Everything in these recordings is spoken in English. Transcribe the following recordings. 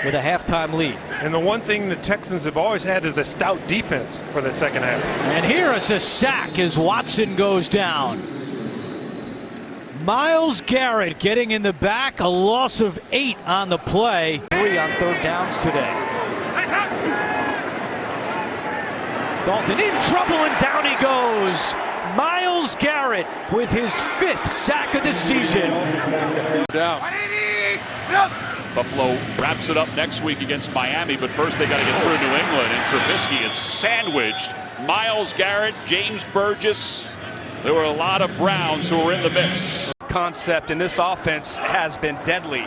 with a halftime lead. And the one thing the Texans have always had is a stout defense for that second half. And here is a sack as Watson goes down. Myles Garrett getting in the back, a loss of 8 on the play. 3 on third downs today. Dalton in trouble, and down he goes. Myles Garrett with his 5th sack of the season. Down. Buffalo wraps it up next week against Miami, but first they got to get through New England, and Trubisky is sandwiched. Myles Garrett, James Burgess. There were a lot of Browns who were in the mix. Concept in this offense has been deadly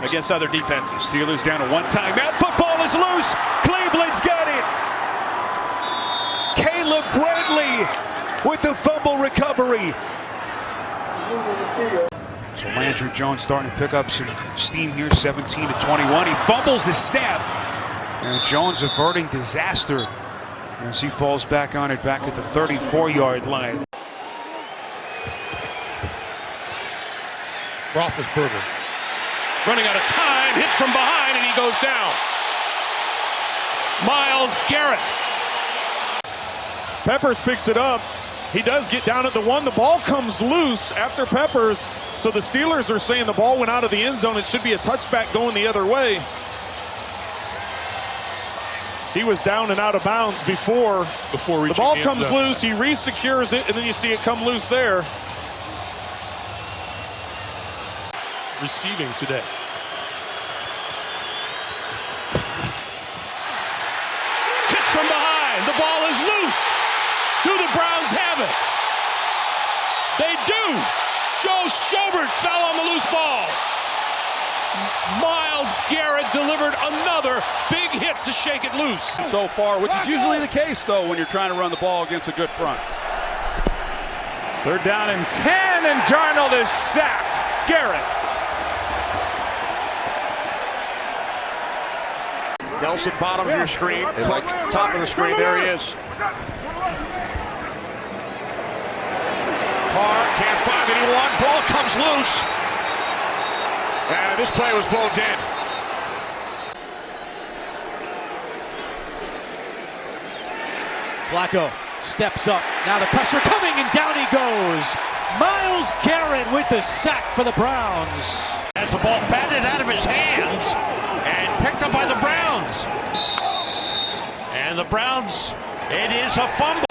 against other defenses. Steelers down to 1 timeout. Football is loose. Cleveland's got it. Caleb Bradley with the fumble recovery. So Landry Jones starting to pick up some steam here, 17-21. He fumbles the snap. And Jones averting disaster as he falls back on it back at the 34-yard line. Roethlisberger running out of time, hits from behind, and he goes down. Myles Garrett. Peppers picks it up. He does get down at the 1. The ball comes loose after Peppers. So the Steelers are saying the ball went out of the end zone. It should be a touchback going the other way. He was down and out of bounds before the ball comes loose. He re-secures it, and then you see it come loose there. Receiving today. Kick from behind. The ball is loose. Do the Browns have it? They do. Joe Schobert fell on the loose ball. Myles Garrett delivered another big hit to shake it loose. So far, which is usually the case, though, when you're trying to run the ball against a good front. 3rd down and 10, and Darnold is sacked. Garrett. Nelson, bottom of your screen, like top of the screen, there he is. Carr can't find anyone, ball comes loose. And this play was blown dead. Flacco steps up, now the pressure coming, and down he goes. Myles Garrett with the sack for the Browns. As the ball batted out of his hands and picked up by the Browns. And the Browns, it is a fumble.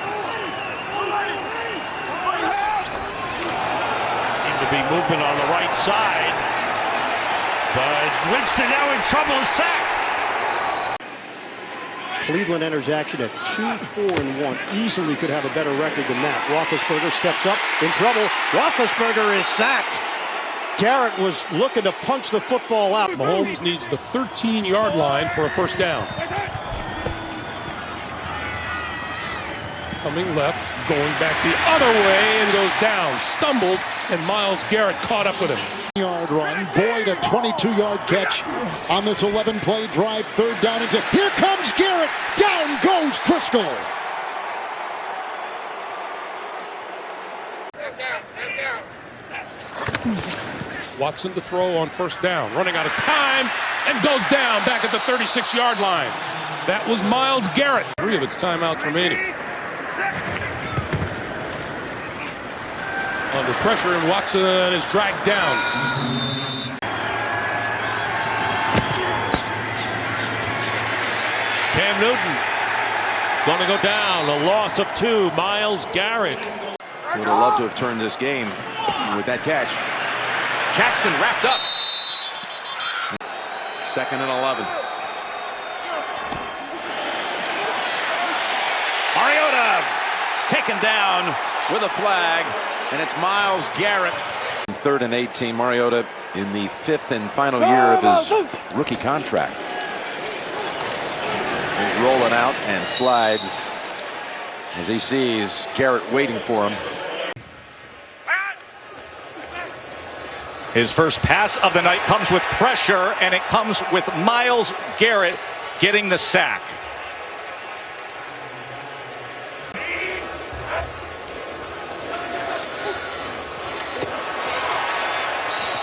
Seemed to be movement on the right side. But Winston now in trouble, is sacked. Cleveland enters action at 2-4-1. Easily could have a better record than that. Roethlisberger steps up, in trouble. Roethlisberger is sacked. Garrett was looking to punch the football out. Mahomes needs the 13-yard line for a first down. Coming left, going back the other way, and goes down. Stumbled, and Myles Garrett caught up with him. Yard run. Boyd, a 22-yard catch on this 11-play drive. 3rd down into. Here comes Garrett. Down goes Driscoll. Watson to throw on first down, running out of time, and goes down back at the 36-yard line. That was Myles Garrett. 3 of its timeouts remaining. Under pressure, and Watson is dragged down. Cam Newton going to go down. A loss of 2. Myles Garrett. Would have loved to have turned this game with that catch. Jackson wrapped up. 2nd and 11. Mariota taken down with a flag, and it's Myles Garrett. 3rd and 18. Mariota in the 5th and final year of his rookie contract. He's rolling out and slides as he sees Garrett waiting for him. His first pass of the night comes with pressure, and it comes with Myles Garrett getting the sack.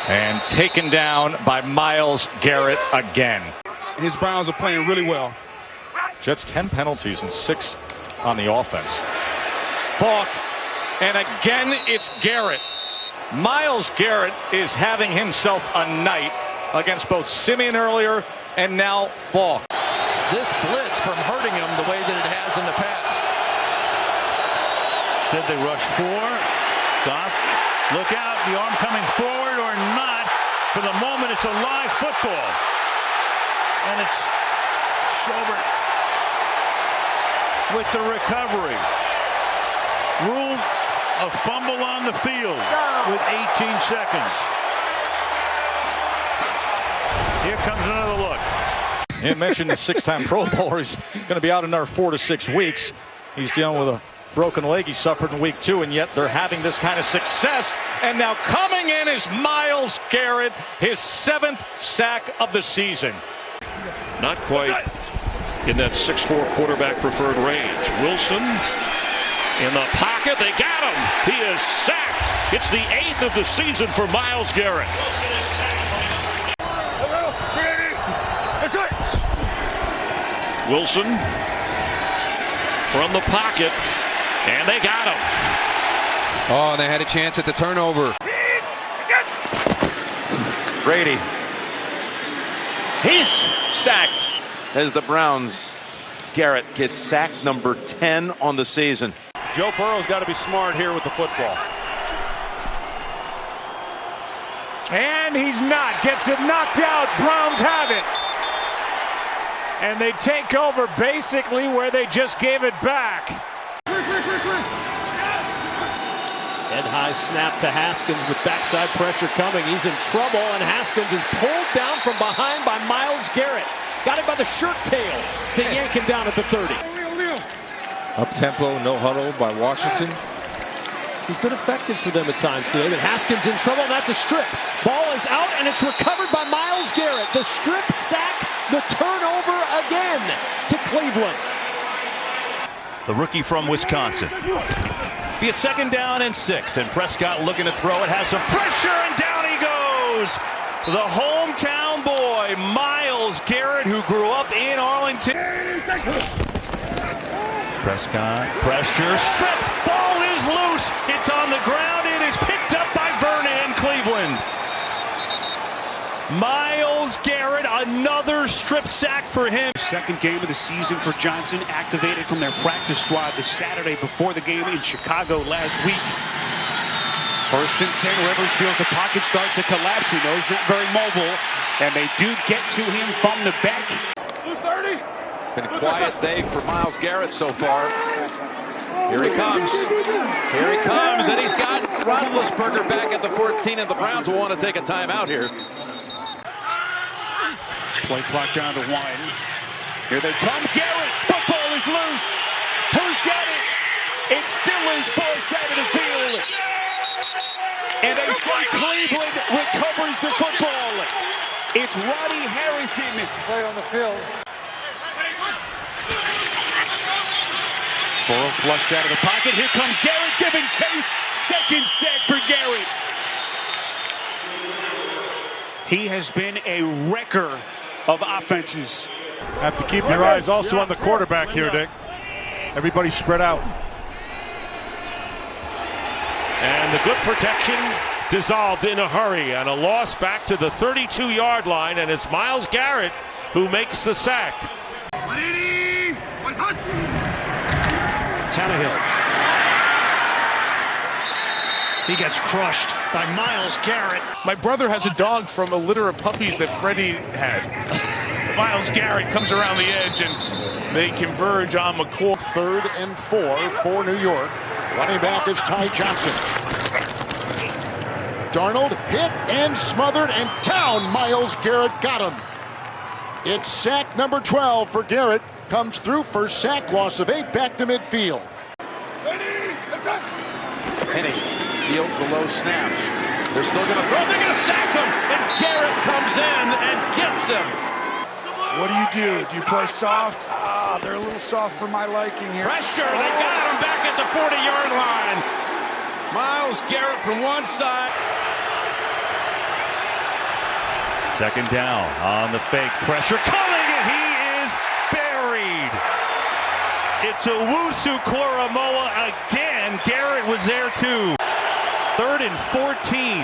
And taken down by Myles Garrett again. his Browns are playing really well. Jets 10 penalties and 6 on the offense. Falk, and again it's Garrett. Myles Garrett is having himself a night against both Simeon earlier and now Falk. This blitz from hurting him the way that it has in the past. Said they rush 4. Goff, look out, the arm coming forward or not. For the moment, it's a live football. And it's Schobert with the recovery. Ruled a fumble on the field with 18 seconds. Here comes another look. You mentioned the 6-time Pro Bowler. He's going to be out another 4 to 6 weeks. He's dealing with a broken leg he suffered in week 2, and yet they're having this kind of success. And now coming in is Myles Garrett, his 7th sack of the season. Not quite in that 6'4" quarterback preferred range. Wilson in the pocket. They got him. He is sacked. It's the 8th of the season for Myles Garrett. Wilson from the pocket, and they got him. Oh, and they had a chance at the turnover. Brady. He's sacked as the Browns. Garrett gets sack number 10 on the season. Joe Burrow's got to be smart here with the football. And he's not. Gets it knocked out. Browns have it. And they take over basically where they just gave it back. Head high snap to Haskins with backside pressure coming. He's in trouble, and Haskins is pulled down from behind by Myles Garrett. Got him by the shirt tail to yank him down at the 30. Up-tempo, no huddle by Washington. This has been effective for them at times today, but Haskins in trouble, and that's a strip. Ball is out, and it's recovered by Myles Garrett. The strip sack, the turnover again to Cleveland. The rookie from Wisconsin. Be a 2nd down and 6, and Prescott looking to throw it, has some pressure, and down he goes. The hometown boy, Myles Garrett, who grew up in Arlington. Prescott, pressure, stripped, ball is loose, it's on the ground, it is picked up by Vernon, Cleveland. Myles Garrett, another strip sack for him. 2nd game of the season for Johnson, activated from their practice squad the Saturday before the game in Chicago last week. 1st and 10, Rivers feels the pocket start to collapse. We know he's not very mobile, and they do get to him from the back. 30. Been a quiet day for Myles Garrett so far. Here he comes. Here he comes, and he's got Roethlisberger back at the 14, and the Browns will want to take a timeout here. Play clock down to 1. Here they come. Garrett. Football is loose. Who's got it? It's still his far side of the field. And they say Cleveland recovers the football. It's Roddy Harrison. Play on the field. Burrow flushed out of the pocket. Here comes Garrett giving chase. 2nd sack for Garrett. He has been a wrecker of offenses. Have to keep your eyes also on the quarterback here, Dick. Everybody spread out. And the good protection dissolved in a hurry, and a loss back to the 32-yard line, and it's Myles Garrett who makes the sack. Tannehill. He gets crushed by Myles Garrett. My brother has a dog from a litter of puppies that Freddie had. Myles Garrett comes around the edge, and they converge on McCoy. 3rd and 4 for New York. Running back is Ty Johnson. Darnold hit and smothered, and down Myles Garrett got him. It's sack number 12 for Garrett. Comes through for sack, loss of 8, back to midfield. Penny fields the low snap. They're still going to throw. They're going to sack him, and Garrett comes in and gets him. What do? Do you play soft? They're a little soft for my liking here. Pressure. They got him back at the 40-yard line. Myles Garrett from one side. Second down on the fake. Pressure coming, and he is buried. It's Owusu-Koramoah again. Garrett was there too. 3rd and 14.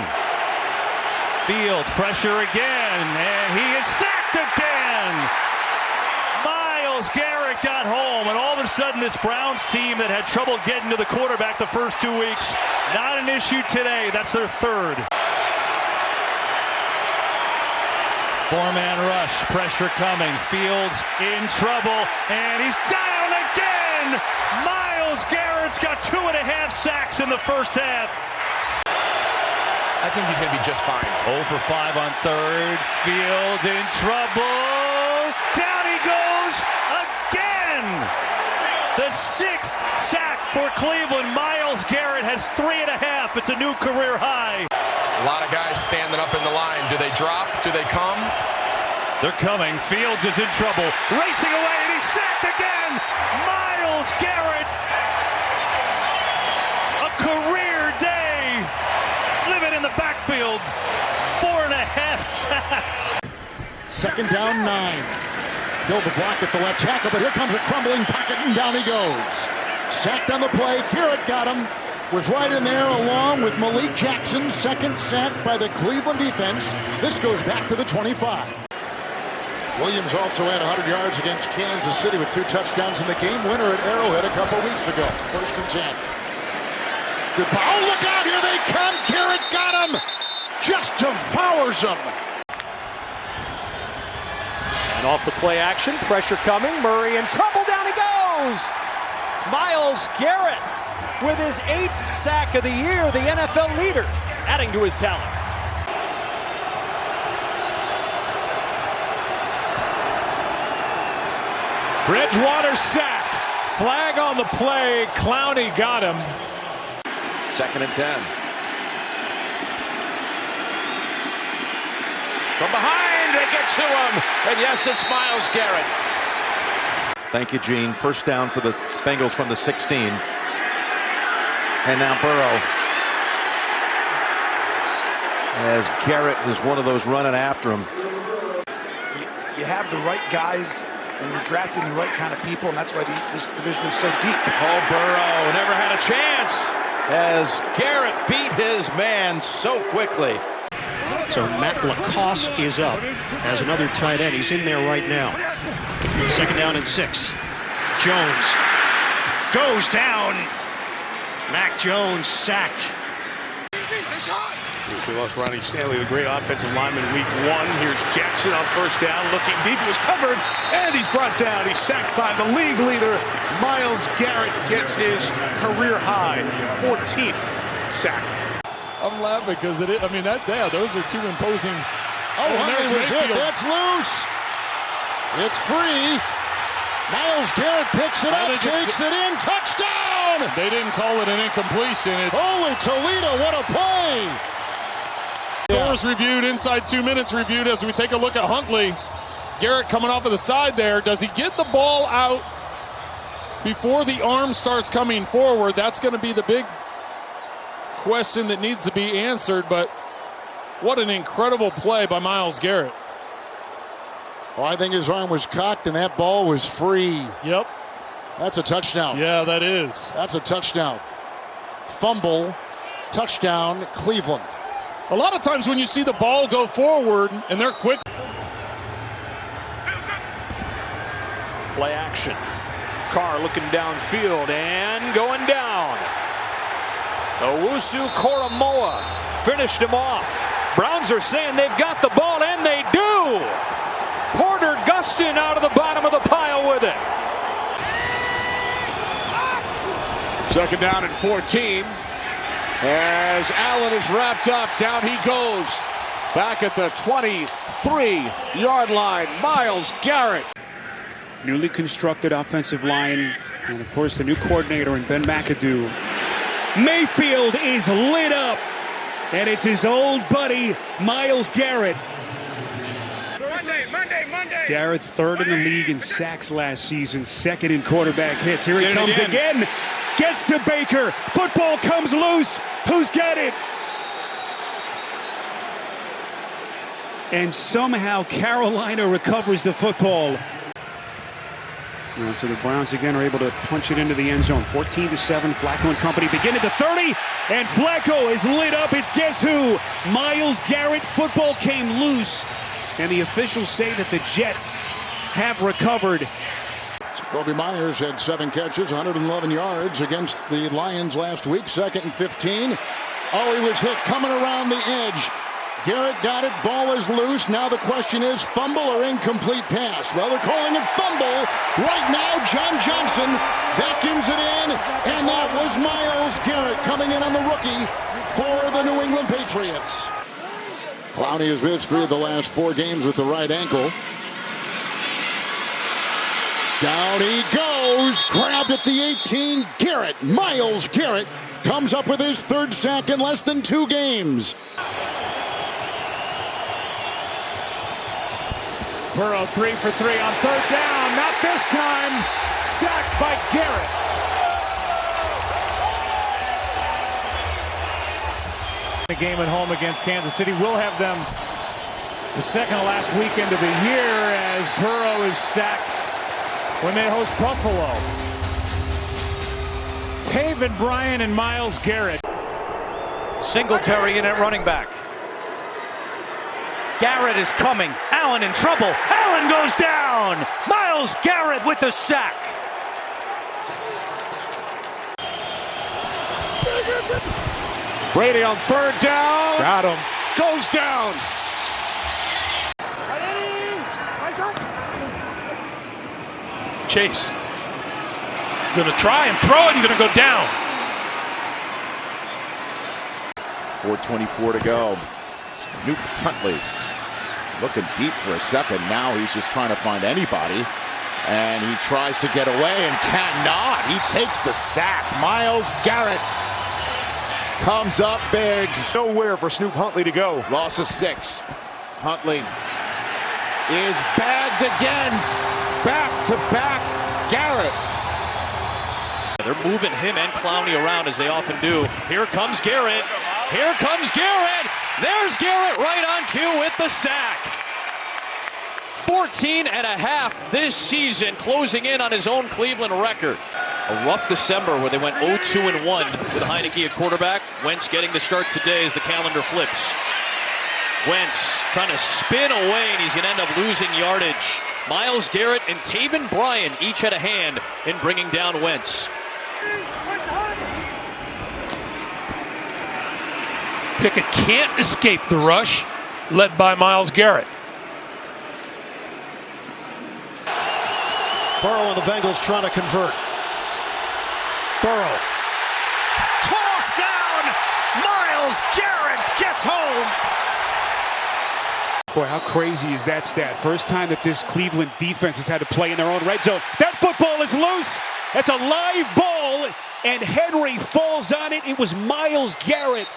Fields, pressure again, and he is sacked again. Myles Garrett got home, and all of a sudden this Browns team that had trouble getting to the quarterback the first 2 weeks, not an issue today. That's their 3rd. 4-man rush, pressure coming. Fields in trouble, and he's down again. Myles Garrett's got 2.5 sacks in the first half. I think he's going to be just fine. 0 for 5 on 3rd. Fields in trouble. Down he goes again. The 6th sack for Cleveland. Myles Garrett has 3.5. It's a new career high. A lot of guys standing up in the line. Do they drop? Do they come? They're coming. Fields is in trouble. Racing away, and he's sacked again. Myles Garrett. A career day. Living in the backfield. 4.5 sacks. Second down, 9. Build the block at the left tackle, but here comes a crumbling pocket, and down he goes. Sacked on the play. Garrett got him. Was right in there along with Malik Jackson. Second sack by the Cleveland defense. This goes back to the 25. Williams also had 100 yards against Kansas City with 2 touchdowns in the game winner at Arrowhead a couple weeks ago. 1st and 10. Good ball. Oh, look out. Here they come. Garrett got him. Just devours him. And off the play action, pressure coming. Murray in trouble. Down he goes. Myles Garrett with his 8th sack of the year, the NFL leader, adding to his talent. Bridgewater sacked. Flag on the play. Clowney got him. 2nd and 10. From behind, they get to him. And yes, it's Myles Garrett. Thank you, Gene. First down for the Bengals from the 16. And now Burrow. As Garrett is one of those running after him. You have the right guys, and you're drafting the right kind of people, and that's why this division is so deep. Oh, Burrow never had a chance as Garrett beat his man so quickly. So Matt Lacoste is up as another tight end. He's in there right now. 2nd down and 6. Jones goes down. Mac Jones sacked. We lost Ronnie Stanley, the great offensive lineman, week 1. Here's Jackson on 1st down, looking deep. He was covered, and he's brought down. He's sacked by the league leader. Myles Garrett gets his career high 14th sack. I'm laughing because those are 2 imposing. Oh, there's it. That's loose. It's free. Myles Garrett picks it up, takes it in, touchdown! They didn't call it an incompletion. Holy Toledo, what a play! Scores reviewed, inside 2 minutes reviewed as we take a look at Huntley. Garrett coming off of the side there. Does he get the ball out before the arm starts coming forward? That's going to be the big question that needs to be answered, but what an incredible play by Myles Garrett. Oh, I think his arm was cocked and that ball was free. Yep. That's a touchdown. Yeah, that is. That's a touchdown. Fumble, touchdown, Cleveland. A lot of times when you see the ball go forward and they're quick. Play action. Carr looking downfield and going down. Owusu-Koramoah finished him off. Browns are saying they've got the ball, and they do. Porter Gustin out of the bottom of the pile with it. 2nd down and 14. As Allen is wrapped up, down he goes. Back at the 23-yard line, Myles Garrett. Newly constructed offensive line, and of course the new coordinator in Ben McAdoo. Mayfield is lit up, and it's his old buddy, Myles Garrett. Monday. Garrett 3rd in the league in sacks last season, 2nd in quarterback hits. Here he comes again. Gets to Baker. Football comes loose. Who's got it? and somehow Carolina recovers the football. So the Browns again are able to punch it into the end zone. 14-7, Flacco and company begin at the 30, and Flacco is lit up. It's guess who? Myles Garrett. Football came loose, and the officials say that the Jets have recovered. Kobe Myers had 7 catches, 111 yards against the Lions last week. 2nd and 15. Oh, he was hit coming around the edge. Garrett got it. Ball is loose. Now the question is fumble or incomplete pass. Well, they're calling it fumble. Right now, John Johnson vacuums it in. And that was Myles Garrett coming in on the rookie for the New England Patriots. Clowney has missed 3 of the last 4 games with the right ankle. Down he goes. Grabbed at the 18. Garrett. Myles Garrett comes up with his 3rd sack in less than 2 games. Burrow 3 for 3 on 3rd down. Not this time. Sacked by Garrett. The game at home against Kansas City will have them the 2nd to last weekend of the year as Burrow is sacked when they host Buffalo. Taven Bryan and Myles Garrett. Singletary in at running back. Garrett is coming. Allen in trouble. Allen goes down. Myles Garrett with the sack. Brady on 3rd down. Got him. Goes down. Chase. Going to try and throw it and going to go down. 4:24 to go. Snoop Huntley looking deep for a second. Now he's just trying to find anybody. And he tries to get away and cannot. He takes the sack. Myles Garrett comes up big. Nowhere for Snoop Huntley to go. Loss of 6. Huntley is bagged again. Back-to-back Garrett. They're moving him and Clowney around as they often do. Here comes Garrett. Here comes Garrett. There's Garrett right on cue with the sack. 14.5 this season, closing in on his own Cleveland record. A rough December where they went 0-2-1 with Heineke at quarterback. Wentz getting the start today as the calendar flips. Wentz trying to spin away, and he's going to end up losing yardage. Myles Garrett and Taven Bryan each had a hand in bringing down Wentz. Pickett can't escape the rush, led by Myles Garrett. Burrow and the Bengals trying to convert. Burrow. Toss down. Myles Garrett gets home. Boy, how crazy is that stat? First time that this Cleveland defense has had to play in their own red zone. That football is loose. That's a live ball, and Henry falls on it. It was Myles Garrett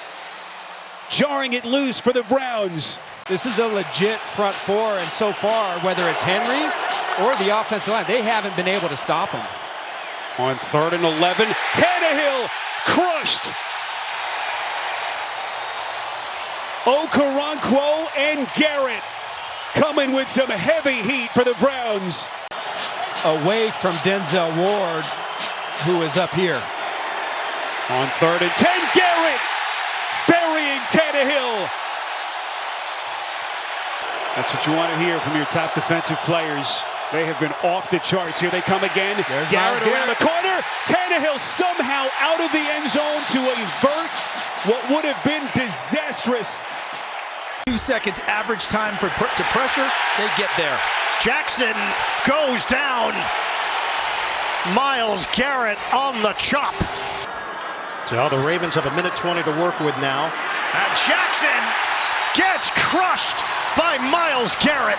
jarring it loose for the Browns. This is a legit front 4, and so far, whether it's Henry or the offensive line, they haven't been able to stop him. On 3rd and 11, Tannehill crushed. Okoronkwo and Garrett coming with some heavy heat for the Browns. Away from Denzel Ward, who is up here. On 3rd and 10, Garrett burying Tannehill. That's what you want to hear from your top defensive players. They have been off the charts. Here they come again. There's Garrett around the corner. Tannehill somehow out of the end zone to avert what would have been disastrous. 2 seconds average time to pressure. They get there. Jackson goes down. Myles Garrett on the chop. So the Ravens have 1:20 to work with now. And Jackson gets crushed by Myles Garrett.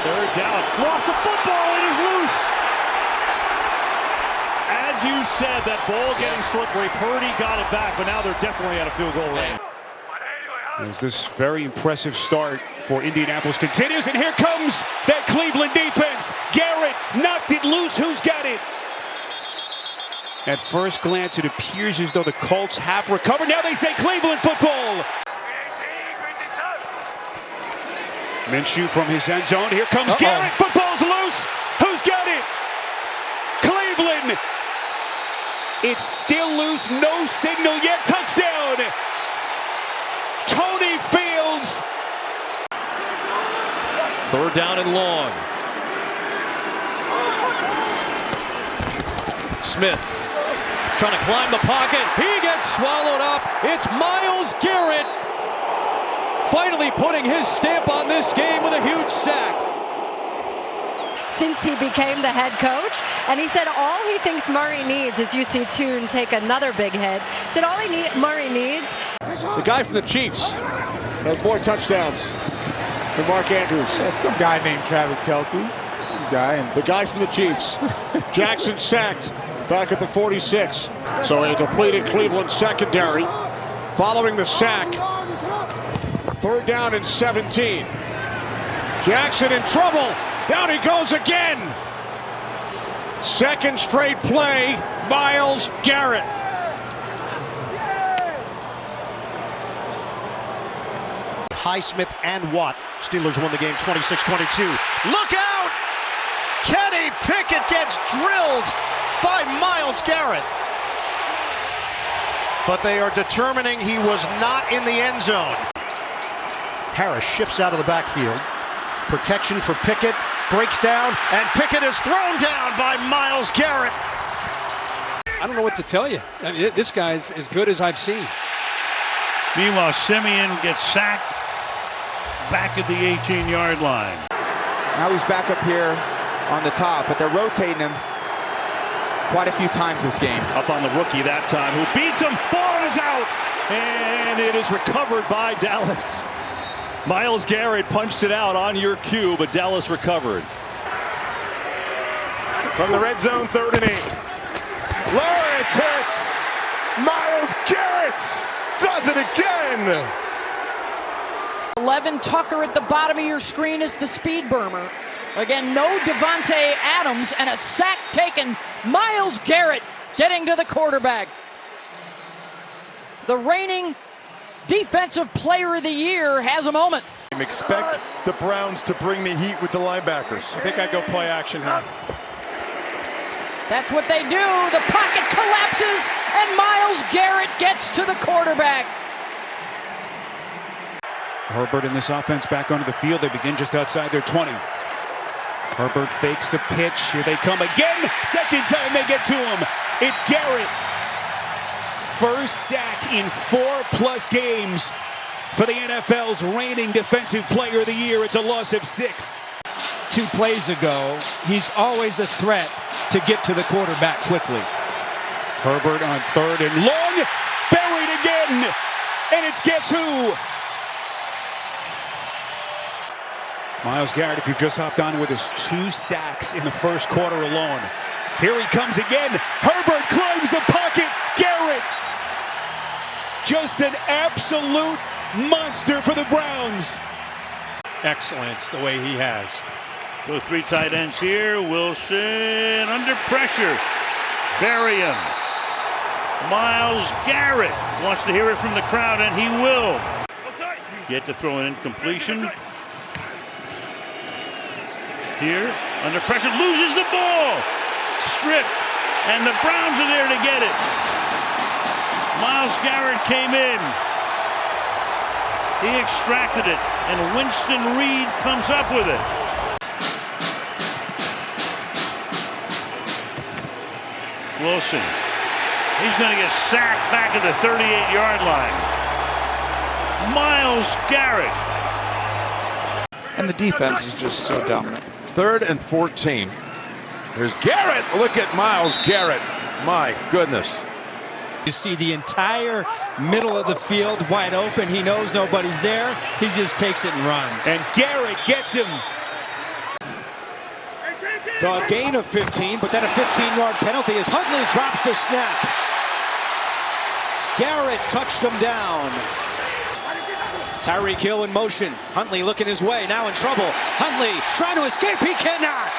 Third down. Lost the football. It is loose. As you said, that ball getting slippery. Purdy got it back, but now they're definitely at a field goal range. As this very impressive start for Indianapolis continues, and here comes that Cleveland defense. Garrett knocked it loose. Who's got it? At first glance, it appears as though the Colts have recovered. Now they say Cleveland football. Minshew from his end zone. Here comes Garrett. Football's loose. Who's got it? Cleveland. It's still loose. No signal yet. Touchdown. Tony Fields. 3rd down and long. Smith trying to climb the pocket. He gets swallowed up. It's Myles Garrett finally putting his stamp on this game with a huge sack. Since he became the head coach, and he said all he thinks Murray needs is you see Toon take another big hit. He said all Murray needs. The guy from the Chiefs has more touchdowns than Mark Andrews. That's some guy named Travis Kelce. The guy from the Chiefs. Jackson sacked back at the 46. So a depleted Cleveland secondary following the sack. 3rd down and 17. Jackson in trouble. Down he goes again. 2nd straight play, Myles Garrett. Highsmith and Watt. Steelers won the game 26-22. Look out! Kenny Pickett gets drilled by Myles Garrett. But they are determining he was not in the end zone. Harris shifts out of the backfield. Protection for Pickett. Breaks down, and Pickett is thrown down by Myles Garrett. I don't know what to tell you. I mean, this guy's as good as I've seen. Meanwhile, Simeon gets sacked back at the 18-yard line. Now he's back up here on the top, but they're rotating him quite a few times this game. Up on the rookie that time, who beats him. Ball is out, and it is recovered by Dallas. Myles Garrett punched it out on your cue, but Dallas recovered. From the red zone, 3rd and 8. Lawrence hits. Myles Garrett does it again. 11, Tucker at the bottom of your screen is the speed burner. Again, no Devontae Adams, and a sack taken. Myles Garrett getting to the quarterback. The reigning Defensive Player of the Year has a moment. Expect the Browns to bring the heat with the linebackers. I think I'd go play action here. That's what they do. The pocket collapses, and Myles Garrett gets to the quarterback. Herbert in this offense back onto the field. They begin just outside their 20. Herbert fakes the pitch. Here they come again. 2nd time they get to him. It's Garrett. First sack in 4+ games for the NFL's reigning Defensive Player of the Year. It's a loss of 6. 2 plays ago, he's always a threat to get to the quarterback quickly. Herbert on 3rd and long. Buried again. And it's guess who? Myles Garrett, if you've just hopped on with us, 2 sacks in the first quarter alone. Here he comes again. Herbert climbs the pocket. Garrett. Just an absolute monster for the Browns. Excellence the way he has. So 3 tight ends here. Wilson under pressure. Bury him. Myles Garrett wants to hear it from the crowd, and he will. Get to throw an incompletion. Here, under pressure, loses the ball. Stripped, and the Browns are there to get it. Myles Garrett came in. He extracted it, and Winston Reed comes up with it. Wilson, he's going to get sacked back at the 38-yard line. Myles Garrett. And the defense is just so dominant. 3rd and 14. Here's Garrett. Look at Myles Garrett. My goodness. You see the entire middle of the field wide open. He knows nobody's there. He just takes it and runs. And Garrett gets him. So a gain of 15, but then a 15-yard penalty as Huntley drops the snap. Garrett touched him down. Tyreek Hill in motion. Huntley looking his way, now in trouble. Huntley trying to escape, he cannot.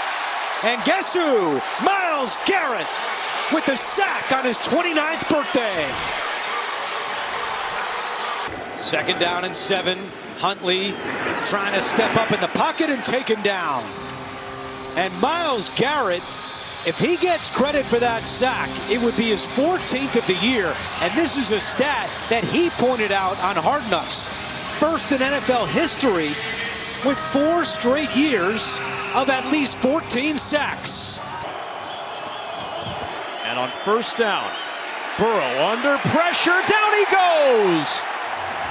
And guess who? Myles Garrett. with the sack on his 29th birthday. 2nd down and 7. Huntley trying to step up in the pocket and taken down. And Myles Garrett, if he gets credit for that sack, it would be his 14th of the year. And this is a stat that he pointed out on Hard Knocks. First in NFL history with 4 straight years of at least 14 sacks. And on 1st down, Burrow under pressure, down he goes.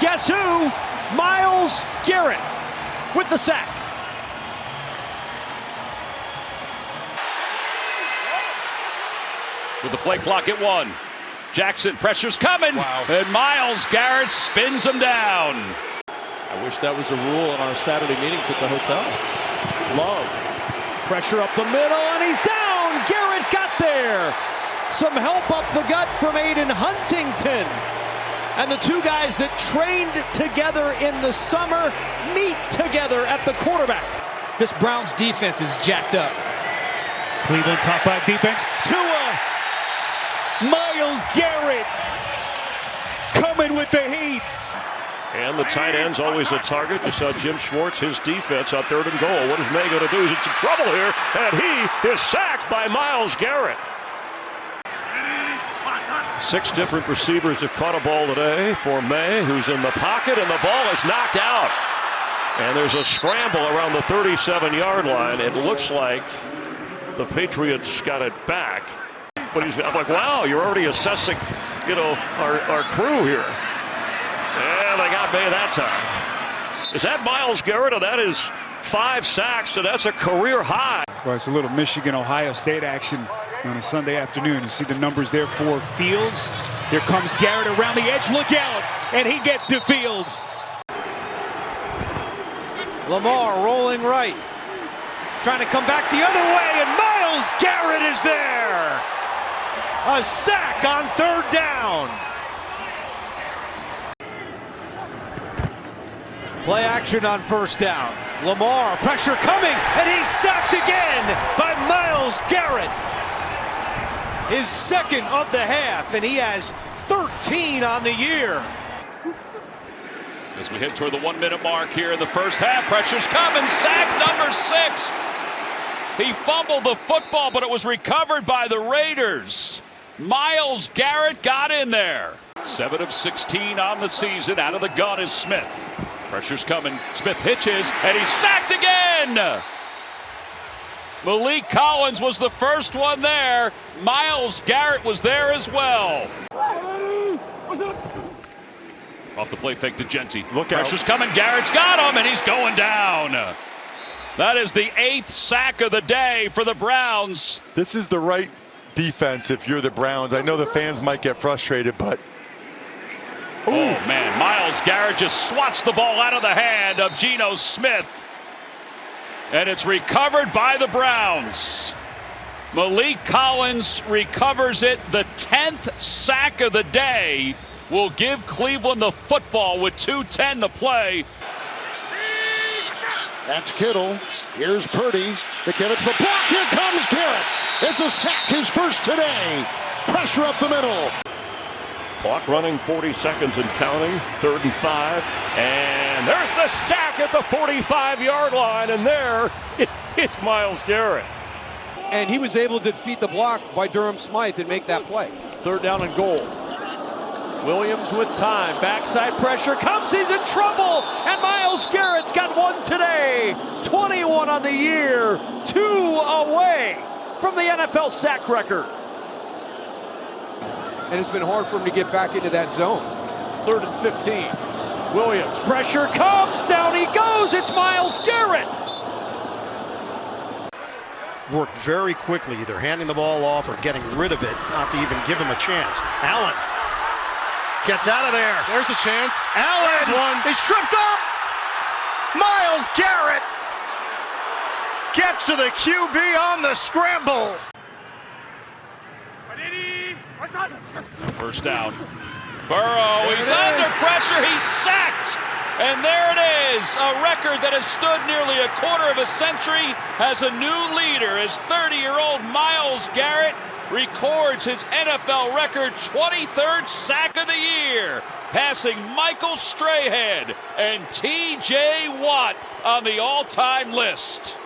Guess who? Myles Garrett with the sack. With the play clock at 1. Jackson, pressure's coming. Wow. And Myles Garrett spins him down. I wish that was a rule in our Saturday meetings at the hotel. Love. Pressure up the middle, and he's down. Garrett got there. Some help up the gut from Aiden Huntington. And the two guys that trained together in the summer meet together at the quarterback. This Browns defense is jacked up. Cleveland top 5 defense. Tua. Myles Garrett coming with the heat. And the tight end's always a target. You saw Jim Schwartz, his defense on 3rd and goal. What is May going to do? He's in some trouble here, and he is sacked by Myles Garrett. 6 different receivers have caught a ball today for May, who's in the pocket, and the ball is knocked out. And there's a scramble around the 37-yard line. It looks like the Patriots got it back. But I'm like, wow, you're already assessing, our crew here. And they got May that time. Is that Myles Garrett? Or that is 5 sacks, so that's a career high. Well, it's a little Michigan-Ohio State action on a Sunday afternoon. You see the numbers there for Fields. Here comes Garrett around the edge. Look out. And he gets to Fields. Lamar rolling right. Trying to come back the other way, and Myles Garrett is there. A sack on 3rd down. Play action on 1st down. Lamar, pressure coming, and he's sacked again by Myles Garrett. His 2nd of the half, and he has 13 on the year. As we head toward the 1-minute mark here in the 1st half, pressure's coming. Sack number 6. He fumbled the football, but it was recovered by the Raiders. Myles Garrett got in there. 7 of 16 on the season. Out of the gun is Smith. Pressure's coming. Smith hitches, and he's sacked again. Malik Collins was the first one there. Myles Garrett was there as well. Off the play fake to Genty. Look out. Pressure's coming. Garrett's got him, and he's going down. That is the 8th sack of the day for the Browns. This is the right defense if you're the Browns. I know the fans might get frustrated, but... Ooh. Oh, man. Myles Garrett just swats the ball out of the hand of Geno Smith. And it's recovered by the Browns. Malik Collins recovers it. The 10th sack of the day will give Cleveland the football with 2:10 to play. That's Kittle. Here's Purdy. The Kimmets, the block. Here comes Garrett. It's a sack, his first today. Pressure up the middle. Clock running, 40 seconds and counting. 3rd and 5. And there's the sack at the 45-yard line. And there, it's Myles Garrett. And he was able to defeat the block by Durham Smythe and make that play. 3rd down and goal. Williams with time. Backside pressure comes. He's in trouble. And Myles Garrett's got 1 today. 21 on the year. 2 away from the NFL sack record. And it's been hard for him to get back into that zone. 3rd and 15. Williams, pressure comes. Down he goes. It's Myles Garrett. Worked very quickly, either handing the ball off or getting rid of it, not to even give him a chance. Allen gets out of there. There's a chance. Allen is tripped up. Myles Garrett gets to the QB on the scramble. 1st down. Burrow, he's under pressure, he's sacked. And there it is, a record that has stood nearly a quarter of a century has a new leader as 30-year-old Myles Garrett records his NFL record 23rd sack of the year, passing Michael Strahan and T.J. Watt on the all-time list.